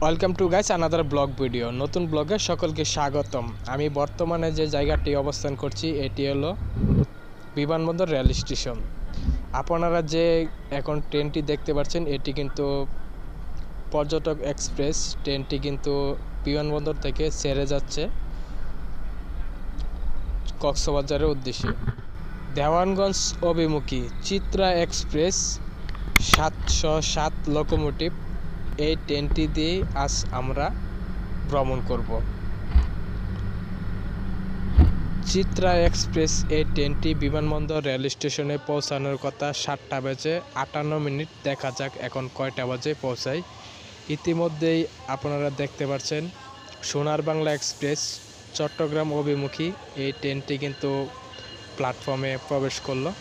Welcome to guys another blog video. নতুন ব্লগে সকলকে স্বাগতম। আমি বর্তমানে যে জায়গাটি অবস্থান করছি এটি হলো বিমানবন্দর রেল স্টেশন। আপনারা যে এখন ট্রেনটি দেখতে পাচ্ছেন এটি কিন্তু পর্যটক এক্সপ্রেস। ট্রেনটি কিন্তু বিমানবন্দর থেকে ছেড়ে যাচ্ছে কক্সবাজারের উদ্দেশ্যে। দেওয়ানগঞ্জ অভিমুখী চিত্রা এক্সপ্রেস 707 লোকোমোটিভ এই ট্রেনটি দিয়ে আজ আমরা ভ্রমণ করব। চিত্রা এক্সপ্রেস এই ট্রেনটি বিমানবন্দর রেল স্টেশনে পৌঁছানোর কথা 7:58 দেখা যাক এখন কয়টা বাজে পৌঁছায়। ইতিমধ্যেই আপনারা দেখতে পাচ্ছেন সোনার বাংলা এক্সপ্রেস চট্টগ্রাম অভিমুখী এই ট্রেনটি কিন্তু প্ল্যাটফর্মে প্রবেশ করলো।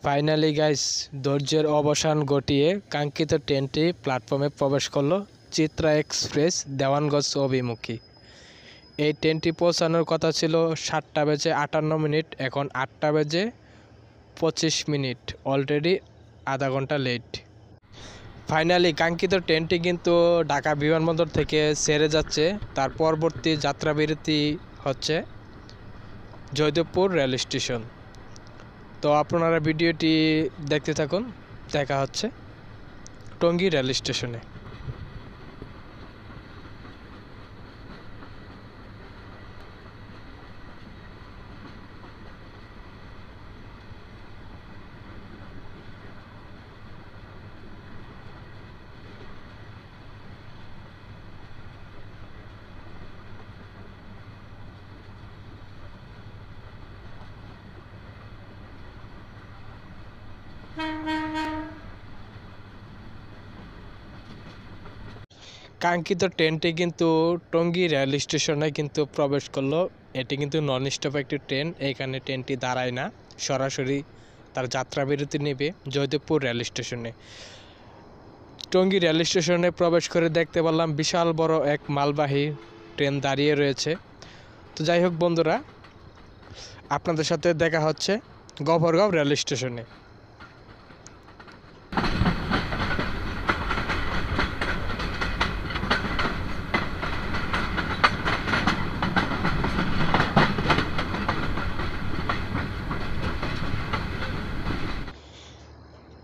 ফাইনালি গাইস ধৈর্যের অবসান ঘটিয়ে কাঙ্ক্ষিত ট্রেনটি প্ল্যাটফর্মে প্রবেশ করলো চিত্রা এক্সপ্রেস দেওয়ানগঞ্জ অভিমুখী। এই ট্রেনটি পৌঁছানোর কথা ছিল 7:58, এখন 8:25, অলরেডি আধা ঘন্টা লেট। ফাইনালি কাঙ্ক্ষিত ট্রেনটি কিন্তু ঢাকা বিমানবন্দর থেকে ছেড়ে যাচ্ছে। তার পরবর্তী যাত্রাবিরতি হচ্ছে জয়দেবপুর রেল স্টেশন। তো আপনারা ভিডিওটি দেখতে থাকুন। দেখা হচ্ছে টঙ্গী রেল স্টেশনে। কাঙ্ক্ষিত ট্রেনটি কিন্তু টঙ্গী রেল স্টেশনে কিন্তু প্রবেশ করলো। এটি কিন্তু নন স্টপ একটি ট্রেন। এখানে ট্রেনটি দাঁড়ায় না, সরাসরি তার যাত্রাবিরতি নেবে জয়দেবপুর রেল স্টেশনে। টঙ্গী রেল স্টেশনে প্রবেশ করে দেখতে পারলাম বিশাল বড় এক মালবাহী ট্রেন দাঁড়িয়ে রয়েছে। তো যাই হোক বন্ধুরা, আপনাদের সাথে দেখা হচ্ছে গফরগাঁও রেল স্টেশনে।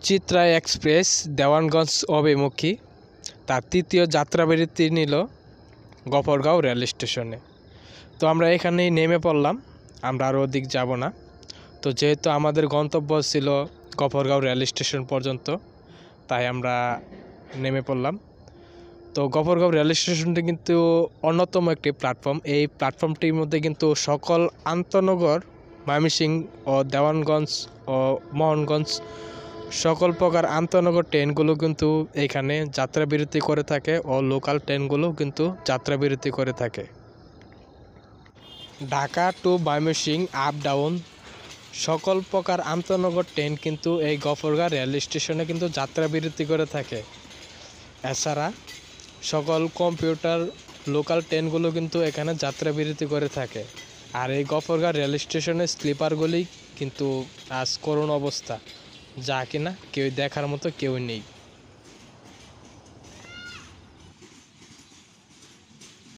চিত্রা এক্সপ্রেস দেওয়ানগঞ্জ অভিমুখী তার তৃতীয় যাত্রাবিরতি নিল গফরগাঁও রেল স্টেশনে। তো আমরা এখানেই নেমে পড়লাম, আমরা আর ওদিক যাব না। তো যেহেতু আমাদের গন্তব্য ছিল গফরগাঁও রেল স্টেশন পর্যন্ত, তাই আমরা নেমে পড়লাম। তো গফরগাঁও রেল স্টেশনটি কিন্তু অন্যতম একটি প্ল্যাটফর্ম। এই প্ল্যাটফর্মটির মধ্যে কিন্তু সকল আন্তনগর, ময়মনসিংহ ও দেওয়ানগঞ্জ ও মোহনগঞ্জ সকল প্রকার আন্তনগর ট্রেনগুলো কিন্তু এখানে যাত্রাবিরতি করে থাকে ও লোকাল ট্রেনগুলো কিন্তু যাত্রাবিরতি করে থাকে। Dhaka to Mymensingh up down সকল প্রকার আন্তনগর ট্রেন কিন্তু এই গফরগাঁও রেল স্টেশনে কিন্তু যাত্রাবিরতি করে থাকে। এছাড়া সকল কম্পিউটার লোকাল ট্রেনগুলো কিন্তু এখানে যাত্রাবিরতি করে থাকে। আর এই গফরগাঁও রেল স্টেশনের স্লিপারগুলি কিন্তু আজ করুণ অবস্থা, যা কিনা কেউ দেখার মতো কেউ নেই।